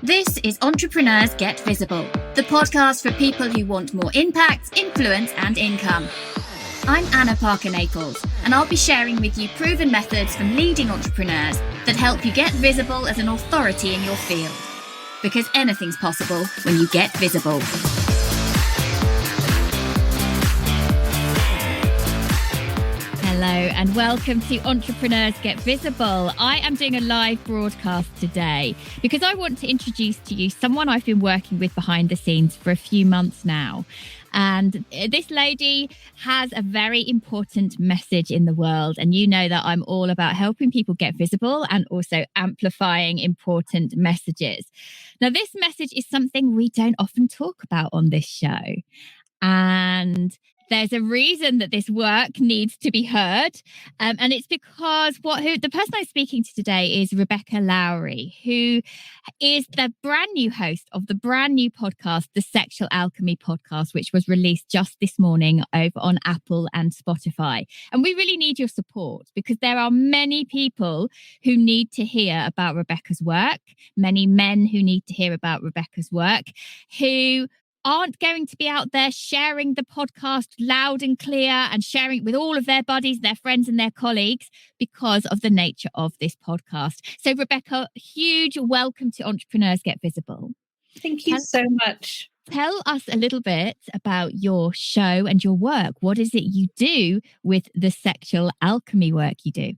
This is Entrepreneurs Get Visible, the podcast for people who want more impact, influence, and income. I'm Anna Parker-Naples, and I'll be sharing with you proven methods from leading entrepreneurs that help you get visible as an authority in your field. Because anything's possible when you get visible. Hello and welcome to Entrepreneurs Get Visible. I am doing a live broadcast today because I want to introduce to you someone I've been working with behind the scenes for a few months now. And this lady has a very important message in the world. And you know that I'm all about helping people get visible and also amplifying important messages. Now, this message is something we don't often talk about on this show. And there's a reason that this work needs to be heard. And it's because the person I'm speaking to today is Rebecca Lowrie, who is the brand new host of the brand new podcast, the Sexual Alchemy Podcast, which was released just this morning over on Apple and Spotify. And we really need your support because there are many people who need to hear about Rebecca's work, many men who need to hear about Rebecca's work, who aren't going to be out there sharing the podcast loud and clear and sharing it with all of their buddies, their friends and their colleagues because of the nature of this podcast. So Rebecca, huge welcome to Entrepreneurs Get Visible. Thank you so much. Tell us a little bit about your show and your work. What is it you do with the sexual alchemy work you do?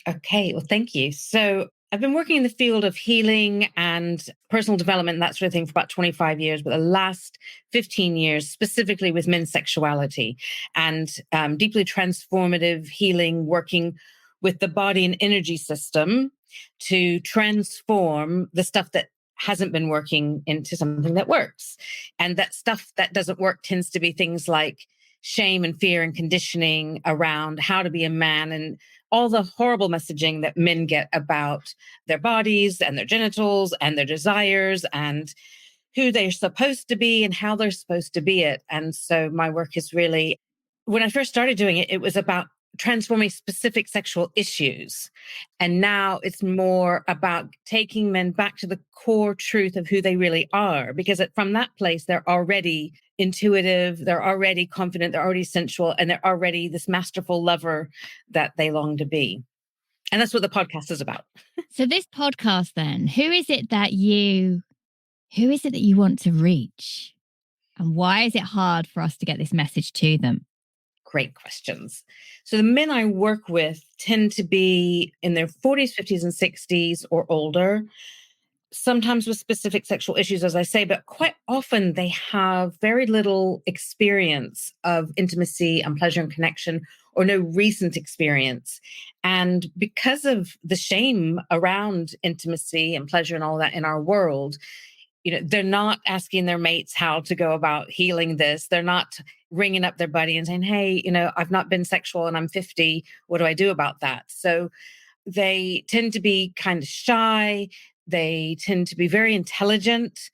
Okay, well, thank you. So I've been working in the field of healing and personal development and that sort of thing for about 25 years, but the last 15 years specifically with men's sexuality and deeply transformative healing, working with the body and energy system to transform the stuff that hasn't been working into something that works. And that stuff that doesn't work tends to be things like shame and fear and conditioning around how to be a man and all the horrible messaging that men get about their bodies and their genitals and their desires and who they're supposed to be and how they're supposed to be it. And so my work is really, when I first started doing it, it was about transforming specific sexual issues. And now it's more about taking men back to the core truth of who they really are, because from that place, they're already intuitive, they're already confident, they're already sensual, and they're already this masterful lover that they long to be. And that's what the podcast is about. So this podcast then, who is it that you want to reach? And why is it hard for us to get this message to them? Great questions. So the men I work with tend to be in their 40s, 50s, and 60s or older, sometimes with specific sexual issues, as I say, but quite often they have very little experience of intimacy and pleasure and connection or no recent experience. And because of the shame around intimacy and pleasure and all that in our world, they're not asking their mates how to go about healing this. They're not ringing up their buddy and saying, hey, I've not been sexual and I'm 50. What do I do about that? So they tend to be kind of shy. They tend to be very intelligent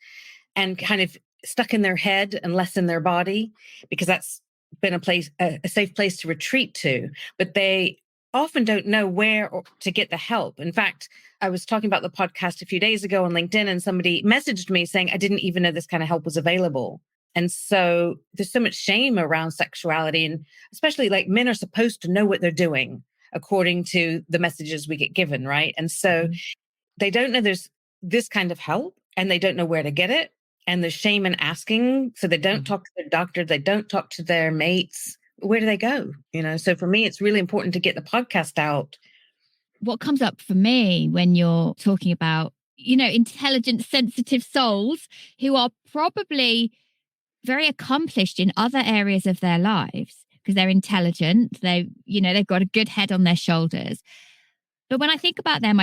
and kind of stuck in their head and less in their body because that's been a safe place to retreat to. But they often don't know where to get the help. In fact, I was talking about the podcast a few days ago on LinkedIn and somebody messaged me saying, I didn't even know this kind of help was available. And so there's so much shame around sexuality, and especially like men are supposed to know what they're doing according to the messages we get given, right? And so they don't know there's this kind of help and they don't know where to get it. And there's shame in asking. So they don't talk to their doctor. They don't talk to their mates. Where do they go? So for me, it's really important to get the podcast out. What comes up for me when you're talking about, intelligent, sensitive souls who are probably very accomplished in other areas of their lives because they're intelligent. They've got a good head on their shoulders. But when I think about them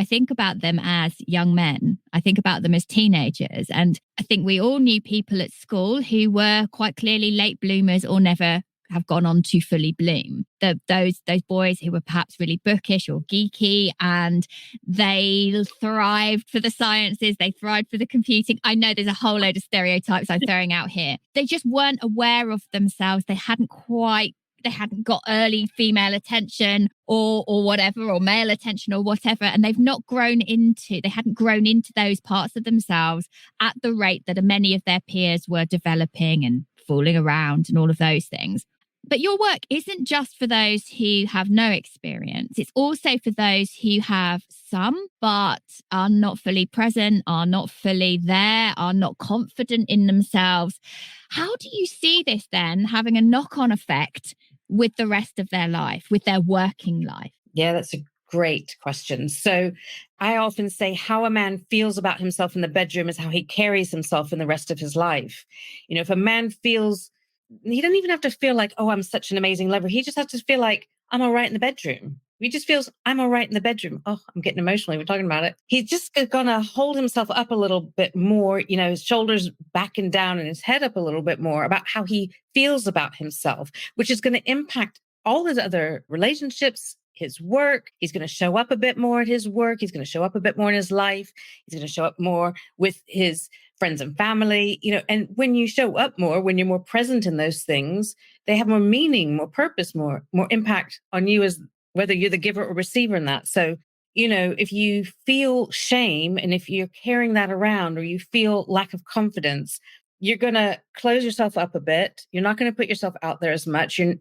as young men. I think about them as teenagers. And I think we all knew people at school who were quite clearly late bloomers or never have gone on to fully bloom. Those boys who were perhaps really bookish or geeky, and they thrived for the sciences, they thrived for the computing. I know there's a whole load of stereotypes I'm throwing out here. They just weren't aware of themselves. They hadn't quite they hadn't got early female attention or whatever, or male attention or whatever. And they hadn't grown into those parts of themselves at the rate that many of their peers were developing and fooling around and all of those things. But your work isn't just for those who have no experience. It's also for those who have some, but are not fully present, are not fully there, are not confident in themselves. How do you see this then having a knock-on effect with the rest of their life, with their working life? Yeah, that's a great question. So I often say how a man feels about himself in the bedroom is how he carries himself in the rest of his life. If a man feels, he doesn't even have to feel like, oh, I'm such an amazing lover. He just has to feel like I'm all right in the bedroom. He just feels I'm all right in the bedroom. Oh, I'm getting emotional. We're talking about it. He's just going to hold himself up a little bit more, his shoulders backing down and his head up a little bit more about how he feels about himself, which is going to impact all his other relationships, his work. He's going to show up a bit more at his work. He's going to show up a bit more in his life. He's going to show up more with his friends and family, and when you show up more, when you're more present in those things, they have more meaning, more purpose, more impact on you as whether you're the giver or receiver in that. So, if you feel shame and if you're carrying that around or you feel lack of confidence, you're going to close yourself up a bit. You're not going to put yourself out there as much. You're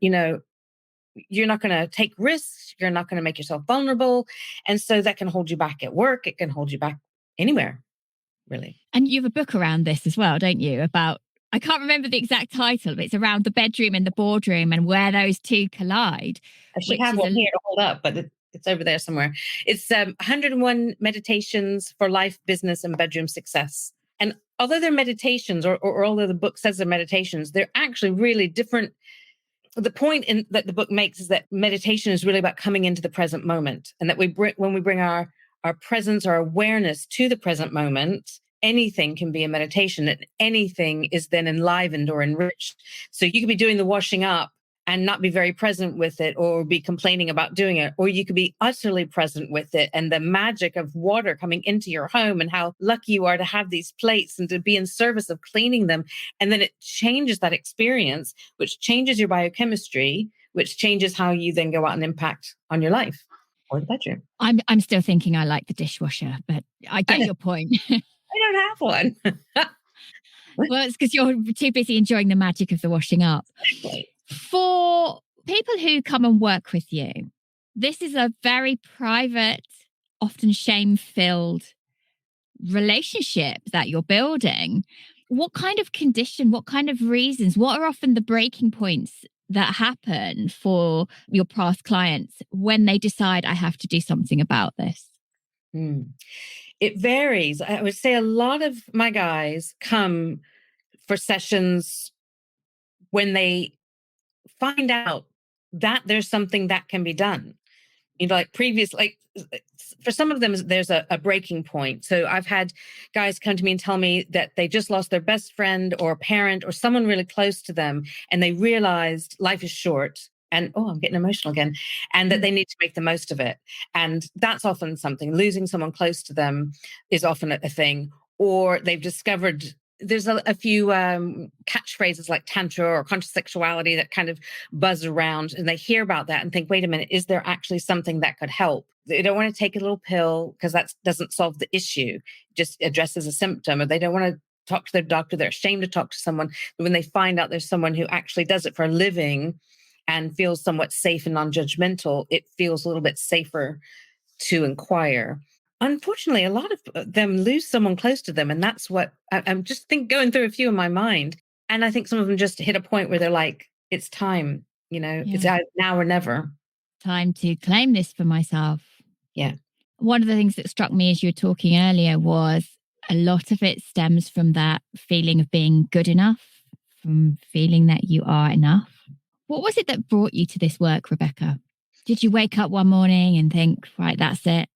not going to take risks. You're not going to make yourself vulnerable. And so that can hold you back at work. It can hold you back anywhere, really. And you have a book around this as well, don't you? About, I can't remember the exact title, but it's around the bedroom and the boardroom and where those two collide. I should have one here to hold up, but it's over there somewhere. It's 101 Meditations for Life, Business, and Bedroom Success. And although they're meditations, or although the book says they're meditations, they're actually really different. The point that the book makes is that meditation is really about coming into the present moment, and that when we bring our presence, our awareness to the present moment, anything can be a meditation, and anything is then enlivened or enriched. So you could be doing the washing up and not be very present with it, or be complaining about doing it, or you could be utterly present with it and the magic of water coming into your home and how lucky you are to have these plates and to be in service of cleaning them. And then it changes that experience, which changes your biochemistry, which changes how you then go out and impact on your life or the bedroom. I'm still thinking I like the dishwasher, but I get your point. I don't have one. Well, it's because you're too busy enjoying the magic of the washing up. Exactly. For people who come and work with you, this is a very private, often shame-filled relationship that you're building. What kind of condition, what kind of reasons, what are often the breaking points that happen for your past clients when they decide I have to do something about this? It varies. I would say a lot of my guys come for sessions when they find out that there's something that can be done. For some of them, there's a breaking point. So I've had guys come to me and tell me that they just lost their best friend or parent or someone really close to them, and they realized life is short. And, I'm getting emotional again, and that they need to make the most of it. And that's often something. Losing someone close to them is often a thing. Or they've discovered there's a few catchphrases like tantra or conscious sexuality that kind of buzz around, and they hear about that and think, wait a minute, is there actually something that could help? They don't want to take a little pill because that doesn't solve the issue, just addresses a symptom. Or they don't want to talk to their doctor. They're ashamed to talk to someone. But when they find out there's someone who actually does it for a living and feels somewhat safe and non-judgmental, it feels a little bit safer to inquire. Unfortunately, a lot of them lose someone close to them. And that's what I'm just going through a few in my mind. And I think some of them just hit a point where they're like, it's time, It's now or never. Time to claim this for myself. Yeah. One of the things that struck me as you were talking earlier was a lot of it stems from that feeling of being good enough, from feeling that you are enough. What was it that brought you to this work, Rebecca? Did you wake up one morning and think, right, that's it?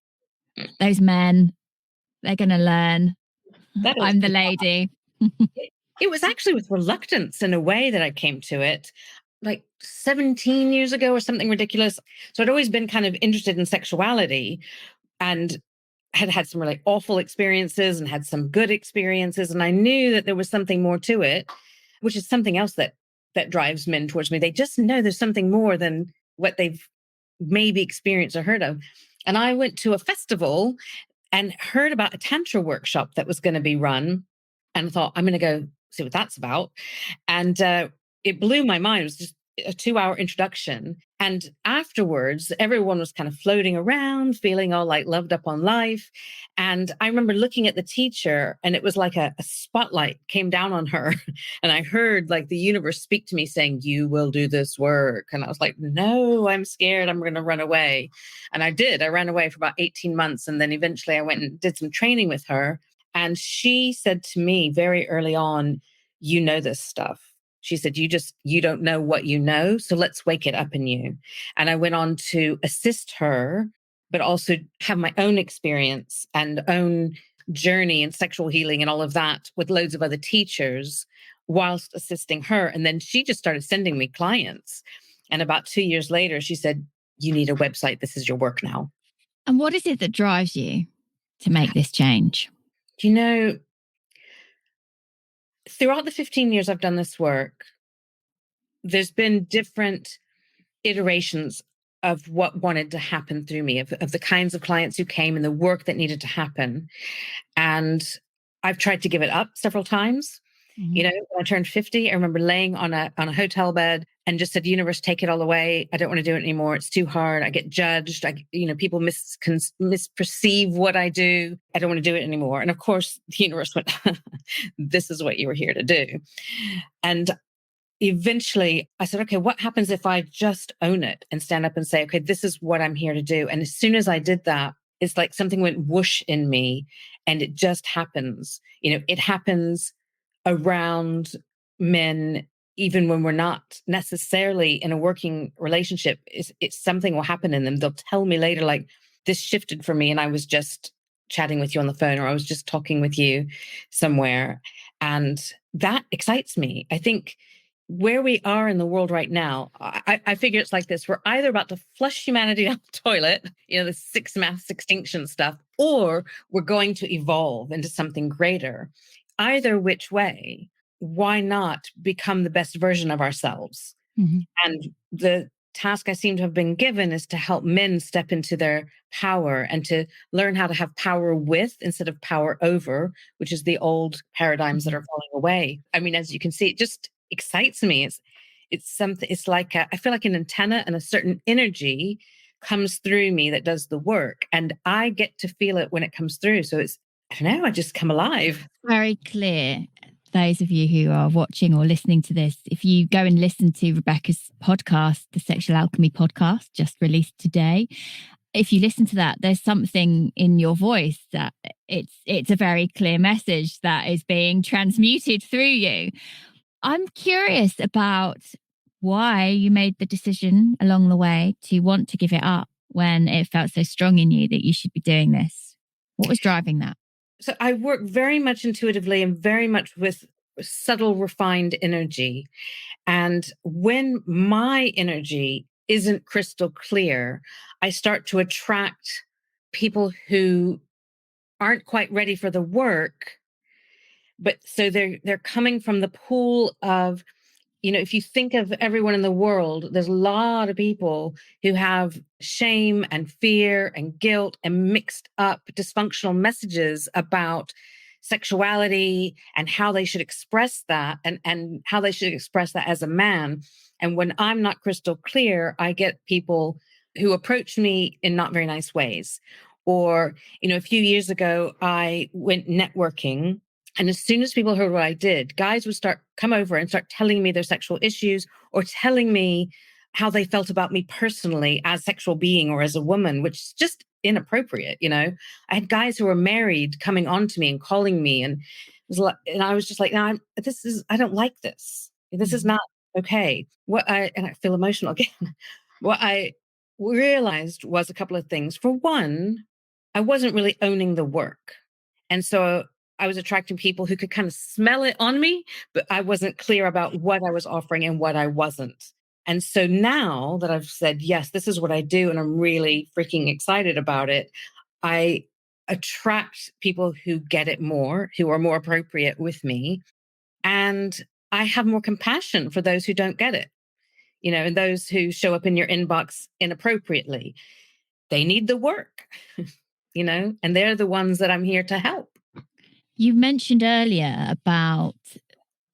Those men, they're going to learn. I'm the lady. It was actually with reluctance in a way that I came to it, like 17 years ago or something ridiculous. So I'd always been kind of interested in sexuality and had some really awful experiences and had some good experiences. And I knew that there was something more to it, which is something else that that drives men towards me. They just know there's something more than what they've maybe experienced or heard of. And I went to a festival and heard about a Tantra workshop that was going to be run, and thought, I'm going to go see what that's about. And it blew my mind. It was just a 2-hour introduction. And afterwards, everyone was kind of floating around, feeling all like loved up on life. And I remember looking at the teacher, and it was like a spotlight came down on her. And I heard like the universe speak to me saying, you will do this work. And I was like, no, I'm scared. I'm going to run away. And I did. I ran away for about 18 months. And then eventually I went and did some training with her. And she said to me very early on, you know this stuff. She said, you don't know what you know. So let's wake it up in you. And I went on to assist her, but also have my own experience and own journey in sexual healing and all of that with loads of other teachers whilst assisting her. And then she just started sending me clients. And about 2 years later, she said, you need a website. This is your work now. And what is it that drives you to make this change? You know, throughout the 15 years I've done this work, there's been different iterations of what wanted to happen through me, of the kinds of clients who came and the work that needed to happen. And I've tried to give it up several times. Mm-hmm. You know, when I turned 50, I remember laying on a hotel bed and just said, universe, take it all away. I don't want to do it anymore. It's too hard. I get judged. People misperceive what I do. I don't want to do it anymore. And of course, the universe went, this is what you were here to do. And eventually I said, okay, what happens if I just own it and stand up and say, okay, this is what I'm here to do. And as soon as I did that, it's like something went whoosh in me, and it just happens. It happens around men, even when we're not necessarily in a working relationship. It's something will happen in them. They'll tell me later, like, this shifted for me and I was just chatting with you on the phone, or I was just talking with you somewhere. And that excites me. I think where we are in the world right now, I figure it's like this. We're either about to flush humanity down the toilet, the sixth mass extinction stuff, or we're going to evolve into something greater. Either which way, why not become the best version of ourselves? Mm-hmm. And the task I seem to have been given is to help men step into their power and to learn how to have power with instead of power over, which is the old paradigms that are falling away. I mean, as you can see, it just excites me. It's something, it's like, I feel like an antenna, and a certain energy comes through me that does the work. And I get to feel it when it comes through. So it's, I don't know, I just come alive. Very clear. Those of you who are watching or listening to this, if you go and listen to Rebecca's podcast, the Sexual Alchemy Podcast, just released today, if you listen to that, there's something in your voice that it's a very clear message that is being transmuted through you. I'm curious about why you made the decision along the way to want to give it up when it felt so strong in you that you should be doing this. What was driving that? So I work very much intuitively and very much with subtle, refined energy. And when my energy isn't crystal clear, I start to attract people who aren't quite ready for the work. But so they're coming from the pool of, if you think of everyone in the world, there's a lot of people who have shame and fear and guilt and mixed up dysfunctional messages about sexuality and how they should express that, and how they should express that as a man. And when I'm not crystal clear, I get people who approach me in not very nice ways. Or, a few years ago, I went networking. And as soon as people heard what I did, guys would come over and start telling me their sexual issues, or telling me how they felt about me personally as a sexual being or as a woman, which is just inappropriate. I had guys who were married coming on to me and calling me, and I was just like, no, I don't like this. This is not okay. And I feel emotional again. What I realized was a couple of things. For one, I wasn't really owning the work. And so I was attracting people who could kind of smell it on me, but I wasn't clear about what I was offering and what I wasn't. And so now that I've said, yes, this is what I do, and I'm really freaking excited about it, I attract people who get it more, who are more appropriate with me. And I have more compassion for those who don't get it, and those who show up in your inbox inappropriately. They need the work, and they're the ones that I'm here to help. You mentioned earlier about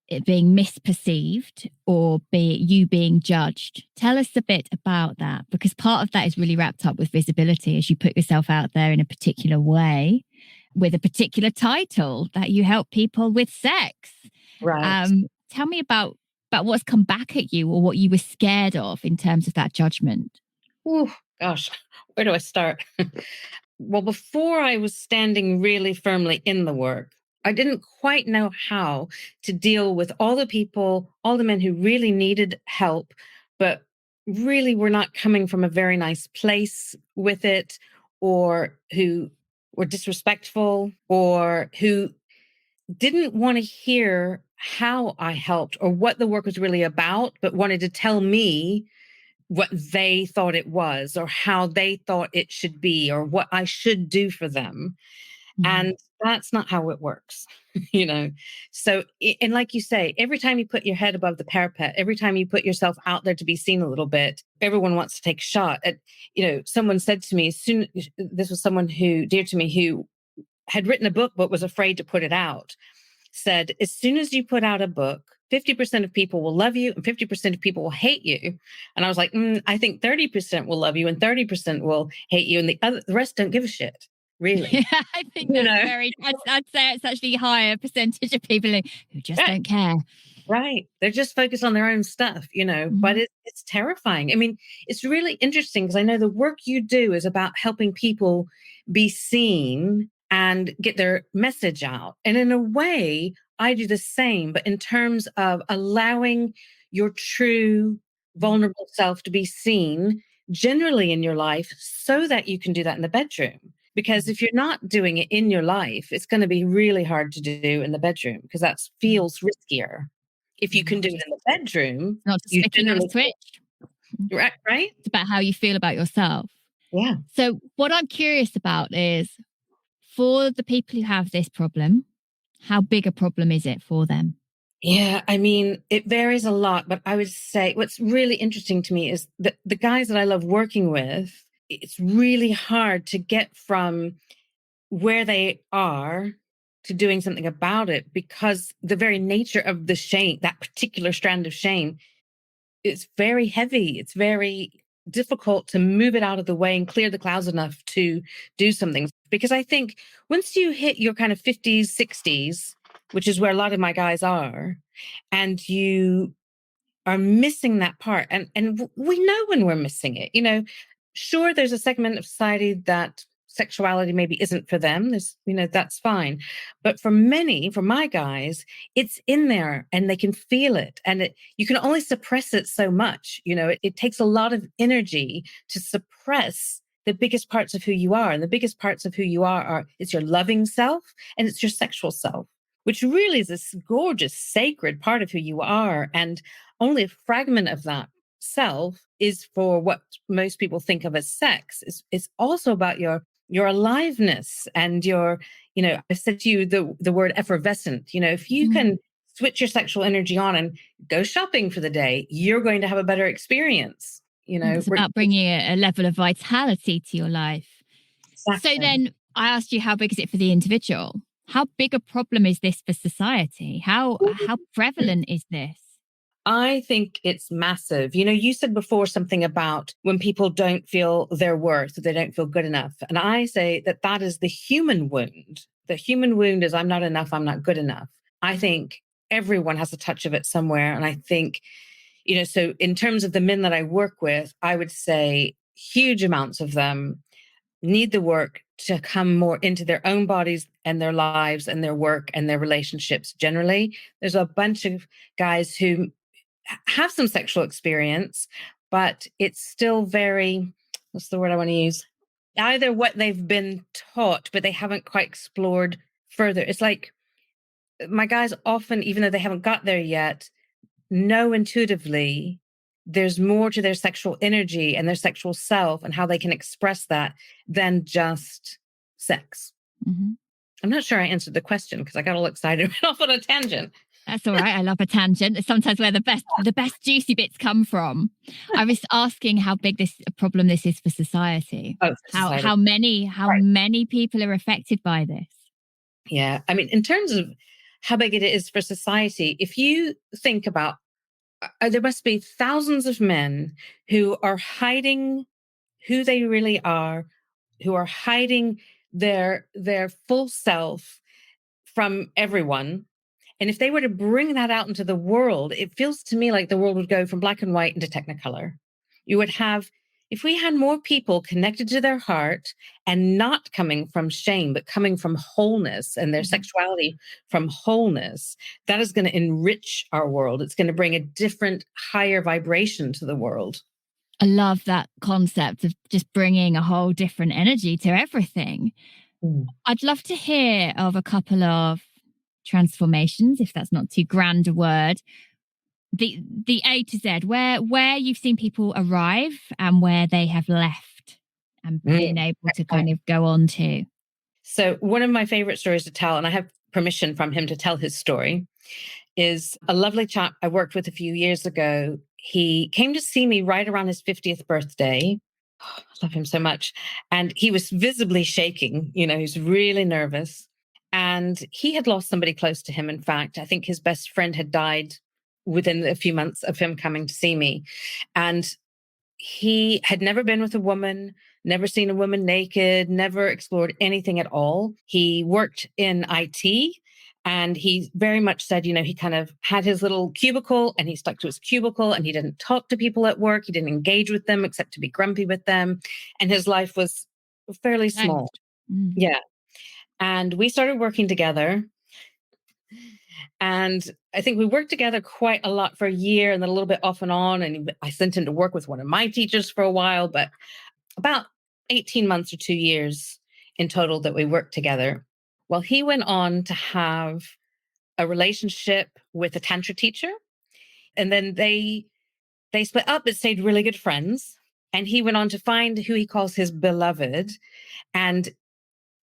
it being misperceived or you being judged. Tell us a bit about that, because part of that is really wrapped up with visibility as you put yourself out there in a particular way with a particular title that you help people with sex. Right. Tell me about what's come back at you or what you were scared of in terms of that judgment. Oh, gosh, where do I start? Well, before I was standing really firmly in the work, I didn't quite know how to deal with all the people, all the men who really needed help, but really were not coming from a very nice place with it, or who were disrespectful, or who didn't want to hear how I helped or what the work was really about, but wanted to tell me what they thought it was or how they thought it should be or what I should do for them. And that's not how it works, So, and like you say, every time you put your head above the parapet, every time you put yourself out there to be seen a little bit, everyone wants to take a shot at, someone said to me, this was someone who dear to me, who had written a book, but was afraid to put it out, said, as soon as you put out a book, 50% of people will love you and 50% of people will hate you. And I was like, I think 30% will love you and 30% will hate you. And the rest don't give a shit. Really? Yeah, I think I'd say it's actually a higher percentage of people who just don't care. Right. They're just focused on their own stuff, but it's terrifying. I mean, it's really interesting because I know the work you do is about helping people be seen and get their message out. And in a way, I do the same, but in terms of allowing your true vulnerable self to be seen generally in your life so that you can do that in the bedroom. Because if you're not doing it in your life, it's going to be really hard to do in the bedroom because that feels riskier. If you can do it in the bedroom, not just flicking on a switch. Right? It's about how you feel about yourself. Yeah. So what I'm curious about is, for the people who have this problem, how big a problem is it for them? Yeah, I mean, it varies a lot, but I would say what's really interesting to me is that the guys that I love working with, it's really hard to get from where they are to doing something about it because the very nature of the shame, that particular strand of shame, it's very heavy. It's very difficult to move it out of the way and clear the clouds enough to do something. Because I think once you hit your kind of 50s, 60s, which is where a lot of my guys are, and you are missing that part. And we know when we're missing it. Sure, there's a segment of society that sexuality maybe isn't for them. That's fine. But for my guys, it's in there and they can feel it. And you can only suppress it so much. It takes a lot of energy to suppress the biggest parts of who you are. And the biggest parts of who you are it's your loving self and it's your sexual self, which really is this gorgeous, sacred part of who you are. And only a fragment of that self is for what most people think of as sex. It's also about your aliveness and I said to you the word effervescent. If you can switch your sexual energy on and go shopping for the day, you're going to have a better experience. It's about bringing a level of vitality to your life. Exactly. So then I asked you, how big is it for the individual? How big a problem is this for society? How prevalent is this? I think it's massive. You said before something about when people don't feel their worth, they don't feel good enough. And I say that is the human wound. The human wound is I'm not enough, I'm not good enough. I think everyone has a touch of it somewhere. And I think, so in terms of the men that I work with, I would say huge amounts of them need the work to come more into their own bodies and their lives and their work and their relationships generally. There's a bunch of guys who have some sexual experience, but it's still very, what's the word I want to use? Either what they've been taught, but they haven't quite explored further. It's like my guys often, even though they haven't got there yet, know intuitively there's more to their sexual energy and their sexual self and how they can express that than just sex. I'm not sure I answered the question because I got all excited and went off on a tangent. That's all right. I love a tangent. It's sometimes where the best juicy bits come from. I was asking how big this a problem this is for society. Oh, for How society. how many how Right. many people are affected by this? Yeah. I mean, in terms of how big it is for society, if you think about there must be thousands of men who are hiding who they really are, who are hiding their full self from everyone. And if they were to bring that out into the world, it feels to me like the world would go from black and white into technicolor. You would have, if we had more people connected to their heart and not coming from shame, but coming from wholeness and their Mhm. sexuality from wholeness, that is going to enrich our world. It's going to bring a different, higher vibration to the world. I love that concept of just bringing a whole different energy to everything. Mm. I'd love to hear of a couple of transformations, if that's not too grand a word. The A to Z, where you've seen people arrive and where they have left and been Mm. able to Right. kind of go on to. So, one of my favorite stories to tell, and I have permission from him to tell his story, is a lovely chap I worked with a few years ago. He came to see me right around his 50th birthday. Oh, I love him so much. And he was visibly shaking. He's really nervous. And he had lost somebody close to him. In fact, I think his best friend had died within a few months of him coming to see me. And he had never been with a woman, never seen a woman naked, never explored anything at all. He worked in IT and he very much said, he kind of had his little cubicle and he stuck to his cubicle and he didn't talk to people at work. He didn't engage with them except to be grumpy with them. And his life was fairly small. Closed. Mm. Yeah. And we started working together. And I think we worked together quite a lot for a year and then a little bit off and on. And I sent him to work with one of my teachers for a while, but about 18 months or 2 years in total that we worked together. Well, he went on to have a relationship with a tantra teacher. And then they split up but stayed really good friends. And he went on to find who he calls his beloved. And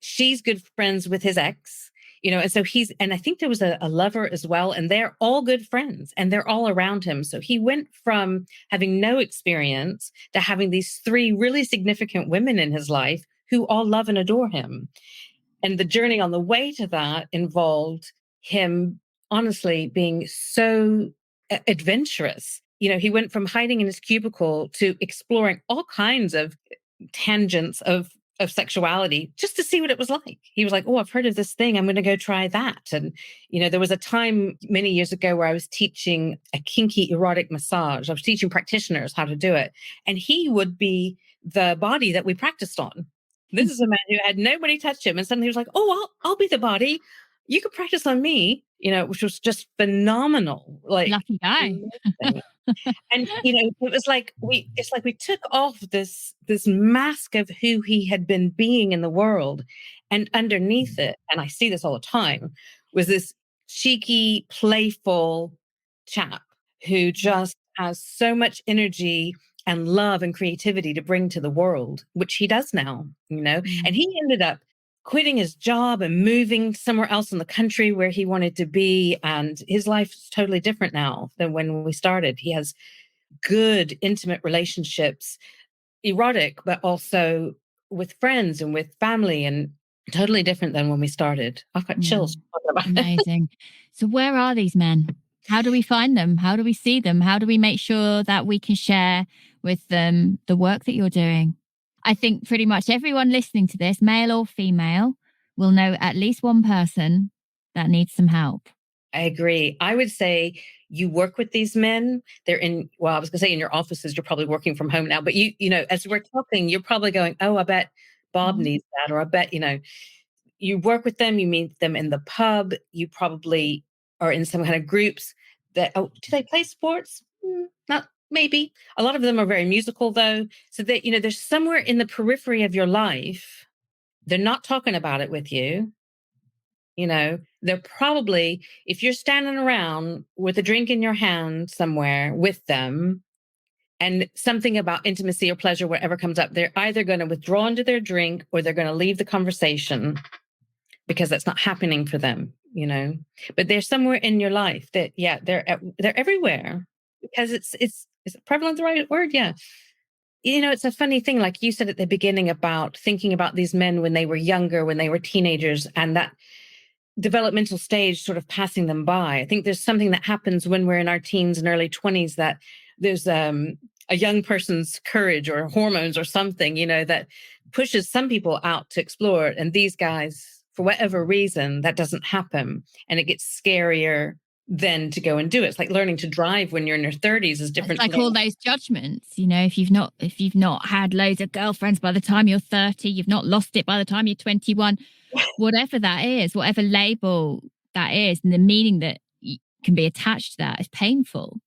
she's good friends with his ex, and so and I think there was a lover as well, and they're all good friends and they're all around him. So he went from having no experience to having these three really significant women in his life who all love and adore him. And the journey on the way to that involved him honestly being so adventurous. He went from hiding in his cubicle to exploring all kinds of tangents of sexuality just to see what it was like. He was like, "Oh, I've heard of this thing. I'm going to go try that." And, there was a time many years ago where I was teaching a kinky erotic massage. I was teaching practitioners how to do it. And he would be the body that we practiced on. This is a man who had nobody touch him. And suddenly he was like, "Oh, I'll be the body. You can practice on me," which was just phenomenal. Like, Lucky guy. amazing. And it was like we took off this mask of who he had been being in the world, and underneath it, and I see this all the time, was this cheeky, playful chap who just has so much energy and love and creativity to bring to the world, which he does now. And Mm. he ended up quitting his job and moving somewhere else in the country where he wanted to be. And his life is totally different now than when we started. He has good, intimate relationships, erotic, but also with friends and with family, and totally different than when we started. I've got chills Mm. talking about it. Amazing. So where are these men? How do we find them? How do we see them? How do we make sure that we can share with them the work that you're doing? I think pretty much everyone listening to this, male or female, will know at least one person that needs some help. I agree. I would say you work with these men. They're I was going to say in your offices, you're probably working from home now, but as we're talking, you're probably going, "Oh, I bet Bob Mhm. needs that." Or I bet, you work with them, you meet them in the pub, you probably are in some kind of groups do they play sports? Not maybe. A lot of them are very musical though. So that, they're somewhere in the periphery of your life. They're not talking about it with you. They're probably, if you're standing around with a drink in your hand somewhere with them and something about intimacy or pleasure, whatever comes up, they're either going to withdraw into their drink or they're going to leave the conversation because that's not happening for them. but they're somewhere in your life that, they're everywhere, because is prevalent the right word? Yeah. It's a funny thing, like you said at the beginning, about thinking about these men when they were younger, when they were teenagers, and that developmental stage sort of passing them by. I think there's something that happens when we're in our teens and early 20s, that there's a young person's courage or hormones or something, that pushes some people out to explore it. And these guys, for whatever reason, that doesn't happen. And it gets scarier then to go and do it. It's like learning to drive when you're in your 30s is different. It's like all those judgments, if you've not had loads of girlfriends by the time you're 30, you've not lost it by the time you're 21, whatever that is, whatever label that is, and the meaning that can be attached to that is painful.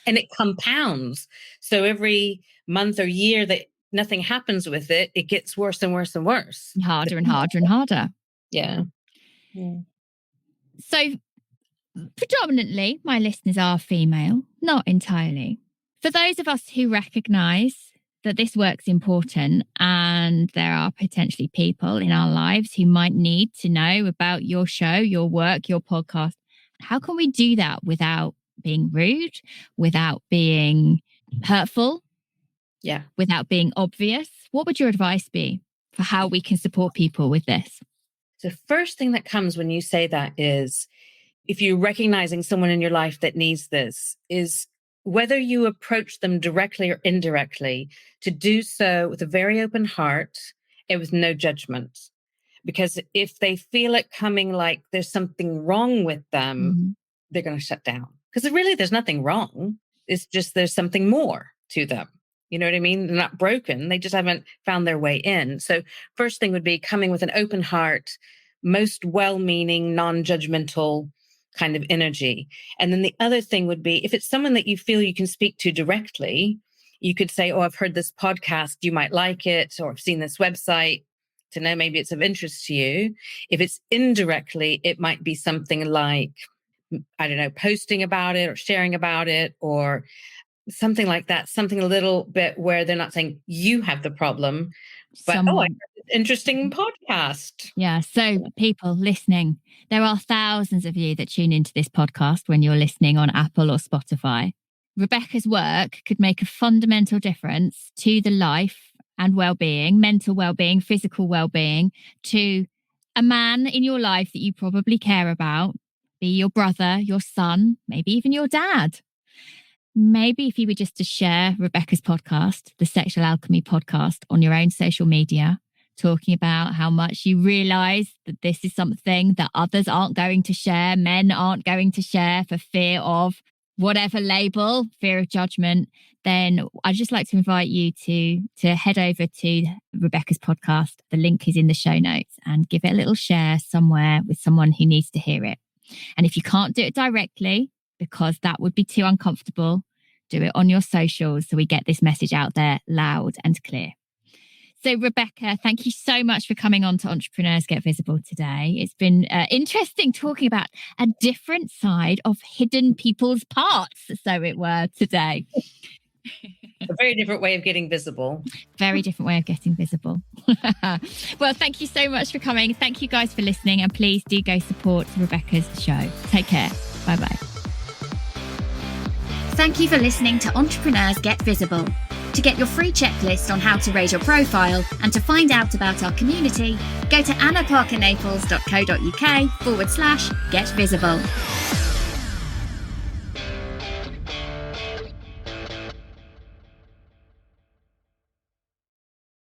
And it compounds. So every month or year that nothing happens with it, it gets worse and worse and worse. Harder and harder and harder. Yeah. So predominantly, my listeners are female, not entirely. For those of us who recognise that this work's important and there are potentially people in our lives who might need to know about your show, your work, your podcast, how can we do that without being rude, without being hurtful, without being obvious? What would your advice be for how we can support people with this? The first thing that comes when you say that is, if you're recognizing someone in your life that needs this, is whether you approach them directly or indirectly, to do so with a very open heart and with no judgment. Because if they feel it coming like there's something wrong with them, they're going to shut down. Because really, there's nothing wrong. It's just there's something more to them. You know what I mean? They're not broken. They just haven't found their way in. So first thing would be coming with an open heart, most well-meaning, non-judgmental kind of energy. And then the other thing would be, if it's someone that you feel you can speak to directly, you could say, I've heard this podcast, you might like it, or I've seen this website to know maybe it's of interest to you. If it's indirectly, it might be something like, I don't know, posting about it or sharing about it or something like that, something a little bit where they're not saying you have the problem, but I heard this interesting podcast. Yeah. So people listening, there are thousands of you that tune into this podcast when you're listening on Apple or Spotify. Rebecca's work could make a fundamental difference to the life and well-being, mental well-being, physical well-being, to a man in your life that you probably care about, be your brother, your son, maybe even your dad. Maybe if you were just to share Rebecca's podcast, the Sexual Alchemy Podcast, on your own social media, talking about how much you realise that this is something that others aren't going to share, men aren't going to share for fear of whatever label, fear of judgment, then I'd just like to invite you to head over to Rebecca's podcast. The link is in the show notes, and give it a little share somewhere with someone who needs to hear it. And if you can't do it directly, because that would be too uncomfortable, do it on your socials so we get this message out there loud and clear. So Rebecca, thank you so much for coming on to Entrepreneurs Get Visible today. It's been interesting talking about a different side of hidden people's parts, so it were, today. A very different way of getting visible. Very different way of getting visible. Well, thank you so much for coming. Thank you guys for listening, and please do go support Rebecca's show. Take care. Bye-bye. Thank you for listening to Entrepreneurs Get Visible. To get your free checklist on how to raise your profile and to find out about our community, go to annaparkernaples.co.uk/get visible.